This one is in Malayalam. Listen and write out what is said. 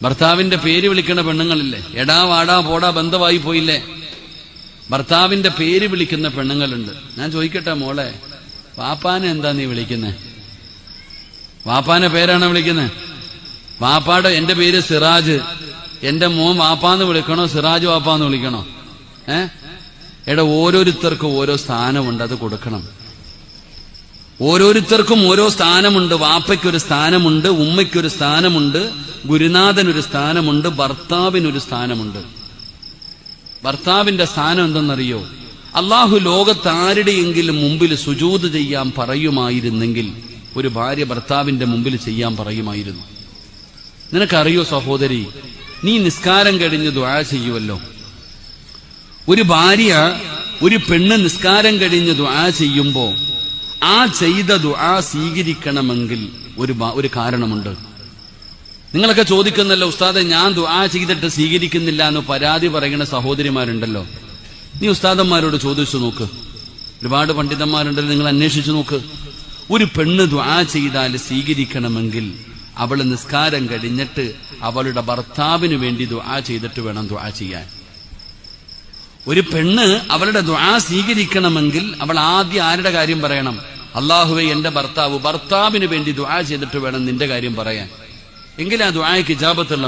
ഭർത്താവിന്റെ പേര് വിളിക്കുന്ന പെണ്ണുങ്ങളില്ലേ? എടാ വാടാ പോടാ ബന്ധമായി പോയില്ലേ? ഭർത്താവിന്റെ പേര് വിളിക്കുന്ന പെണ്ണുങ്ങളുണ്ട്. ഞാൻ ചോദിക്കട്ടെ മോളെ, വാപ്പാനെ എന്താ നീ വിളിക്കുന്നേ? വാപ്പാനെ പേരാണോ വിളിക്കുന്നേ? വാപ്പാടെ എന്റെ പേര് സിറാജ്, എന്റെ മോൻ വാപ്പാന്ന് വിളിക്കണോ സിറാജ് വാപ്പാന്ന് വിളിക്കണോ? എടാ, ഓരോരുത്തർക്കും ഓരോ സ്ഥാനമുണ്ട്, അത് കൊടുക്കണം. ഓരോരുത്തർക്കും ഓരോ സ്ഥാനമുണ്ട്. വാപ്പയ്ക്കൊരു സ്ഥാനമുണ്ട്, ഉമ്മയ്ക്കൊരു സ്ഥാനമുണ്ട്, ഗുരുനാഥനൊരു സ്ഥാനമുണ്ട്, ഭർത്താവിനൊരു സ്ഥാനമുണ്ട്. ഭർത്താവിന്റെ സ്ഥാനം എന്തെന്നറിയോ? അള്ളാഹു ലോകത്താരുടെയെങ്കിലും മുമ്പിൽ സുജൂദ് ചെയ്യാൻ പറയുമായിരുന്നെങ്കിൽ ഒരു ഭാര്യ ഭർത്താവിന്റെ മുമ്പിൽ ചെയ്യാൻ പറയുമായിരുന്നു. നിനക്കറിയോ സഹോദരി, നീ നിസ്കാരം കഴിഞ്ഞ് ദുആ ചെയ്യുമല്ലോ. ഒരു ഭാര്യ, ഒരു പെണ്ണ് നിസ്കാരം കഴിഞ്ഞ് ദുആ ചെയ്യുമ്പോ ആ ചെയ്ത ദുആ സ്വീകരിക്കണമെങ്കിൽ ഒരു കാരണമുണ്ട്. നിങ്ങളൊക്കെ ചോദിക്കുന്നല്ലോ, ഉസ്താദെ ഞാൻ ദുആ ചെയ്തിട്ട് സ്വീകരിക്കുന്നില്ല എന്ന് പരാതി പറയുന്ന സഹോദരിമാരുണ്ടല്ലോ. നീ ഉസ്താദന്മാരോട് ചോദിച്ചു നോക്ക്, ഒരുപാട് പണ്ഡിതന്മാരുണ്ടല്ലോ, നിങ്ങൾ അന്വേഷിച്ചു നോക്ക്. ഒരു പെണ്ണ് ദുആ ചെയ്താൽ സ്വീകരിക്കണമെങ്കിൽ അവൾ നിസ്കാരം കഴിഞ്ഞിട്ട് അവളുടെ ഭർത്താവിന് വേണ്ടി ദുആ ചെയ്തിട്ട് വേണം ദുആ ചെയ്യാൻ. ഒരു പെണ്ണ് അവളുടെ ദുആ സ്വീകരിക്കണമെങ്കിൽ അവൾ ആദ്യം ആരുടെ കാര്യം പറയണം? അല്ലാഹുവേ, എന്റെ ഭർത്താവിന് വേണ്ടി ദുആ ചെയ്തിട്ട് വേണം നിന്റെ കാര്യം പറയാൻ. എങ്കിലാ ദുആയ്ക്ക് ഇജാബത്തുള്ള